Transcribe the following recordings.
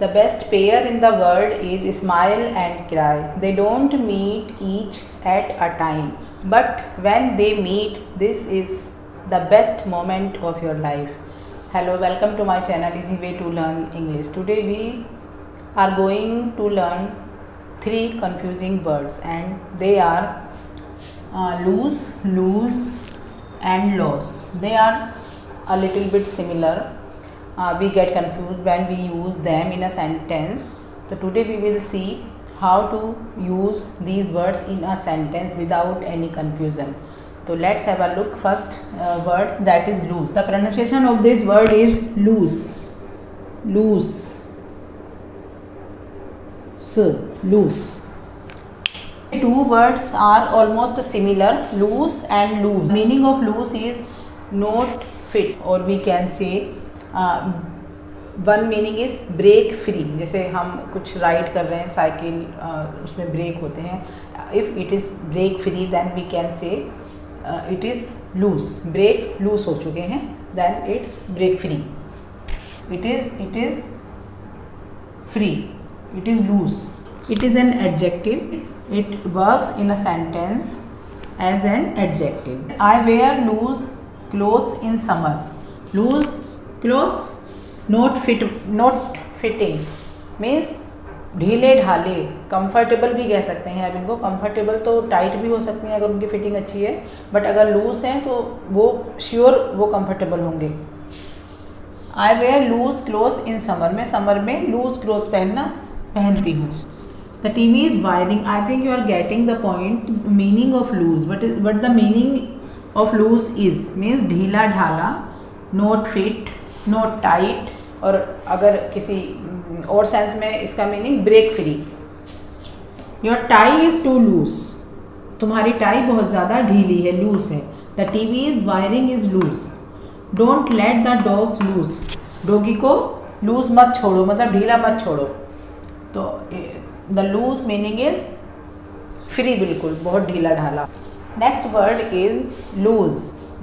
The best pair in the world is smile and cry. They don't meet each at a time, but when they meet, this is the best moment of your life. Hello, welcome to my channel Easy Way to Learn English. Today we are going to learn three confusing words, and they are lose, and loss. They are a little bit similar. We get confused when we use them in a sentence. So today we will see how to use these words in a sentence without any confusion. So let's have a look. First word, that is lose. The pronunciation of this word is loose. Loose. Loose. Two words are almost similar, loose and lose. Meaning of loose is not fit, or we can say one meaning is break free. जैसे हम कुछ ride कर रहे हैं, cycle उसमें break होते हैं. If it is break free then we can say it is loose. Break loose हो चुके हैं then it's break free. It is free. It is loose. It is an adjective. It works in a sentence as an adjective. I wear loose clothes in summer. Loose clothes not fitting means ढीले ढाले. Comfortable भी कह सकते हैं आप इनको. Comfortable तो tight भी हो सकती हैं अगर उनकी फिटिंग अच्छी है, बट अगर लूज हैं तो वो श्योर वो कंफर्टेबल होंगे. I wear loose clothes in summer. मैं समर में लूज क्लोथ पहनती हूँ. The TV is wiring. I think you are getting the point. Meaning of loose, but the meaning of loose is means ढीला ढाला, not fit, not tight. और अगर किसी और सेंस में इसका meaning break free. Your tie is too loose. तुम्हारी tie बहुत ज़्यादा ढीली है, लूज है. The TV is wiring is loose. Don't let the dogs loose. Doggy को लूज मत छोड़ो, मतलब ढीला मत छोड़ो. तो the loose meaning is free, बिल्कुल बहुत ढीला ढाला. Next word is lose.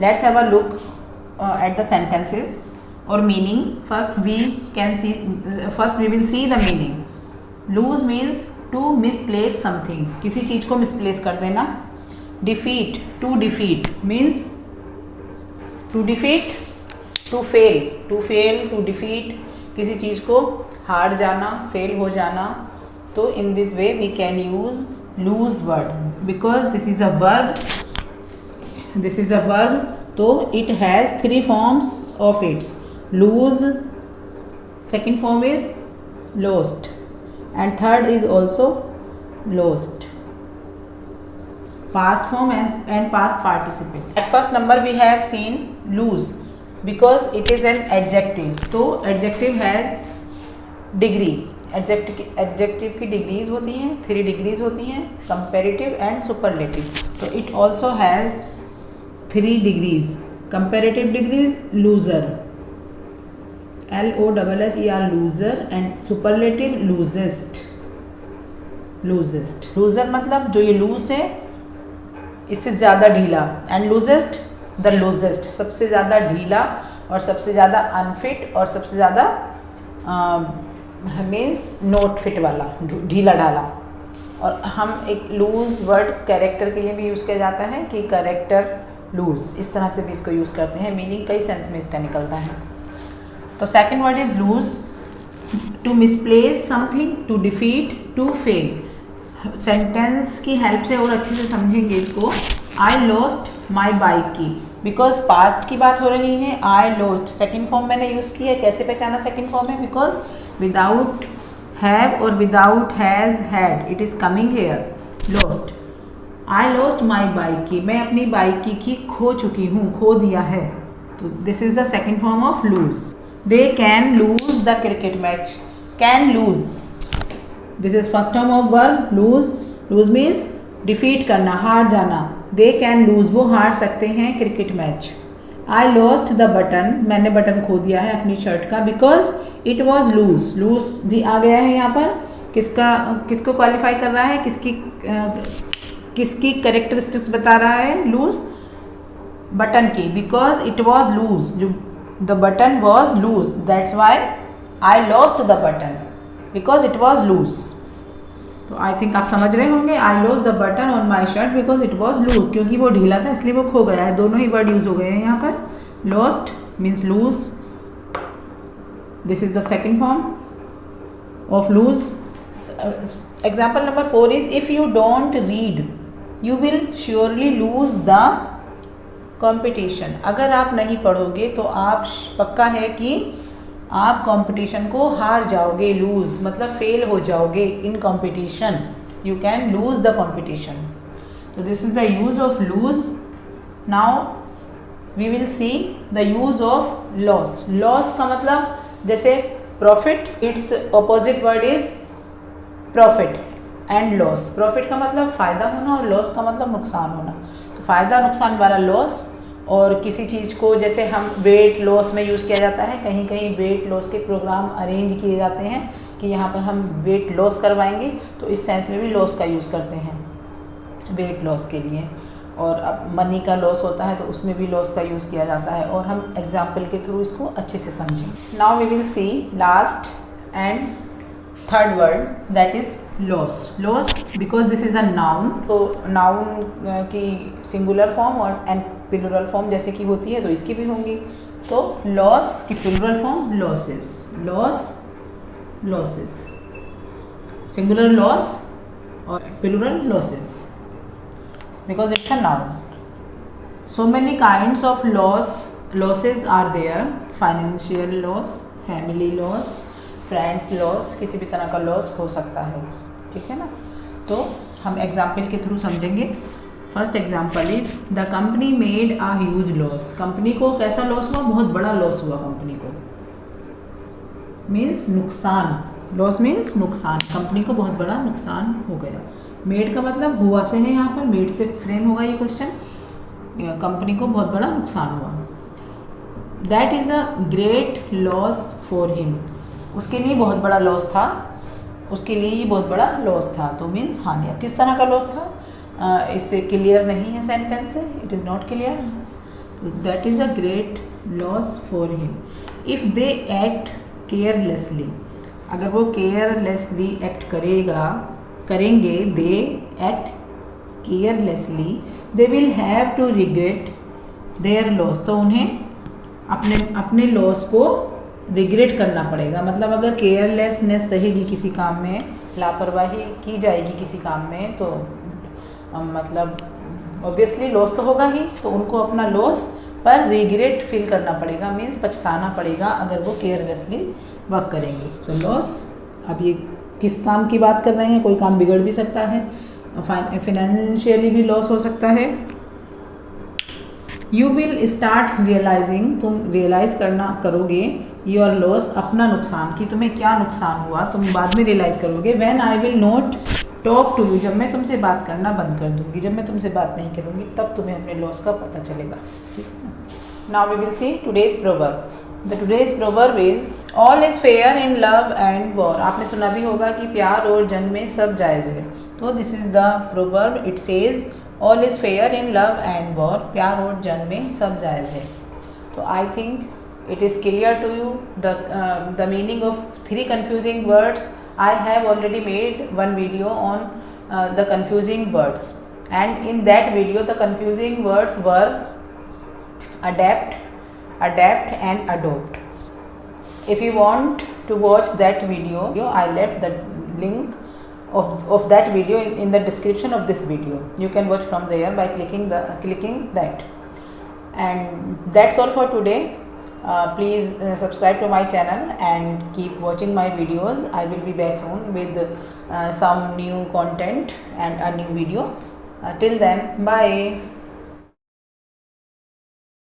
Let's have a look at the sentences or meaning. First we will see the meaning. Lose means to misplace something. किसी चीज़ को misplace कर देना. Defeat, to defeat means to defeat, to fail, to defeat. किसी चीज़ को हार जाना, fail हो जाना. तो in this way we can use lose word because this is a verb. तो it has three forms of its. Lose, second form is lost, and third is also lost. Past form and past participle. At first number we have seen lose because it is an adjective. तो adjective has degree. adjective की degrees होती हैं, 3 degrees होती हैं, comparative and superlative. तो it also has 3 degrees. Comparative degrees loser, LOSSER, loser, and superlative loosest. Loser मतलब जो ये लूज है इससे ज़्यादा ढीला, एंड लूजेस्ट द लूजेस्ट, सबसे ज़्यादा ढीला और सबसे ज़्यादा अनफिट और सबसे ज़्यादा मीन्स नॉट फिट वाला, ढीला ढाला. और हम एक लूज वर्ड कैरेक्टर के लिए भी यूज़ किया जाता है कि कैरेक्टर लूज, इस तरह से भी इसको यूज़ करते हैं. मीनिंग कई सेंस में इसका निकलता है. तो second word is lose. To misplace something, to defeat, to fail. Sentence की हेल्प से और अच्छे से समझेंगे इसको. आई लॉस्ट माई बाइक की, बिकॉज पास्ट की बात हो रही है. आई लॉस्ट सेकेंड फॉर्म मैंने यूज़ किया. कैसे पहचाना सेकेंड फॉर्म है? बिकॉज विदाउट हैव और without has had it is coming here. Lost. I lost my bike की, मैं अपनी बाइक की खो चुकी हूँ, खो दिया है. तो this is the second form of lose. They can lose the cricket match. Can lose, this is first form of verb lose. Lose means defeat करना, हार जाना. दे कैन लूज, वो हार सकते हैं cricket match. I lost the button, मैंने button खो दिया है अपनी शर्ट का. Because it was loose. Loose भी आ गया है यहाँ पर. किसको क्वालिफाई कर रहा है, किसकी कैरेक्टरिस्टिक्स बता रहा है? लूज, बटन की. बिकॉज इट वॉज लूज, जो the button was loose, that's why I lost the button. Because it was loose. तो आई थिंक आप समझ रहे होंगे। I lost the button on my shirt because it was loose, क्योंकि वो ढीला था इसलिए वो खो गया है। दोनों ही वर्ड यूज हो गए हैं यहाँ पर। Lost means lose, this is the second form of lose. Example number 4 is if you don't read you will surely lose the competition. अगर आप नहीं पढ़ोगे तो आप पक्का है कि आप कंपटीशन को हार जाओगे। लूज मतलब फेल हो जाओगे in competition, you can lose the competition. तो this is the use of lose. Now we will see the use of loss. Loss का मतलब जैसे profit, it's opposite word is profit and loss. Profit का मतलब फ़ायदा होना और loss का मतलब नुकसान होना। तो फ़ायदा नुकसान वाला लॉस। और किसी चीज़ को जैसे हम वेट लॉस में यूज़ किया जाता है, कहीं कहीं वेट लॉस के प्रोग्राम अरेंज किए जाते हैं कि यहाँ पर हम वेट लॉस करवाएंगे, तो इस सेंस में भी लॉस का यूज़ करते हैं वेट लॉस के लिए। और अब मनी का लॉस होता है तो उसमें भी लॉस का यूज़ किया जाता है, और हम एग्जाम्पल के थ्रू इसको अच्छे से समझें। Now we will see last and third word that is loss. Loss because this is a noun, तो नाउन की सिंगुलर फॉर्म और एंड प्लूरल फॉर्म जैसे कि होती है तो इसकी भी होंगी। तो लॉस की plural form losses, loss losses, singular loss और plural losses because it's a noun. So many kinds of losses are there. Financial loss, family loss, friends loss, किसी भी तरह का लॉस हो सकता है, ठीक है ना। तो हम एग्जाम्पल के थ्रू समझेंगे। First example is the company made a huge loss. Company को कैसा लॉस हुआ? बहुत बड़ा लॉस हुआ कंपनी को, मीन्स नुकसान। लॉस मीन्स नुकसान, कंपनी को बहुत बड़ा नुकसान हो गया। मेड का मतलब हुआ से है, यहाँ पर मेड से फ्रेम होगा ये क्वेश्चन। कंपनी को बहुत बड़ा नुकसान हुआ। That is a great loss for him. उसके लिए बहुत बड़ा लॉस था, उसके लिए ये बहुत बड़ा लॉस था। तो मीन्स हानि। अब किस तरह का लॉस था इससे क्लियर नहीं है सेंटेंस से, it is not clear. That is a great loss for him if they act carelessly. अगर वो केयरलेसली एक्ट करेंगे, they act carelessly, they will have to regret their loss. तो उन्हें अपने लॉस को रिग्रेट करना पड़ेगा। मतलब अगर केयरलेसनेस रहेगी किसी काम में, लापरवाही की जाएगी किसी काम में, तो मतलब ऑब्वियसली लॉस तो होगा ही। तो उनको अपना लॉस पर रिग्रेट फील करना पड़ेगा, मीन्स पछताना पड़ेगा अगर वो केयरलेसली वर्क करेंगे। तो लॉस, अब ये किस काम की बात कर रहे हैं? कोई काम बिगड़ भी सकता है, फाइनेंशियली भी लॉस हो सकता है। यू विल स्टार्ट रियलाइजिंग, तुम रियलाइज़ करोगे योर लॉस, अपना नुकसान, कि तुम्हें क्या नुकसान हुआ तुम बाद में रियलाइज़ करोगे। When I will not talk to you, जब मैं तुमसे बात करना बंद कर दूंगी, जब मैं तुमसे बात नहीं करूँगी तब तुम्हें अपने लॉस का पता चलेगा, ठीक है। Now we will see today's proverb. The today's proverb is all is fair in love and war. आपने सुना भी होगा कि प्यार और जंग में सब जायज़ है। तो this is the proverb, it says all is fair in love and war. प्यार और जंग में सब जायज़ है। तो I think it is clear to you the meaning of 3 confusing words. I have already made one video on the confusing words, and in that video the confusing words were adapt and adopt. If you want to watch that video, I left the link of that video in the description of this video. You can watch from there by clicking that. And that's all for today. Please subscribe to my channel and keep watching my videos. I will be back soon with some new content and a new video. Till then, bye.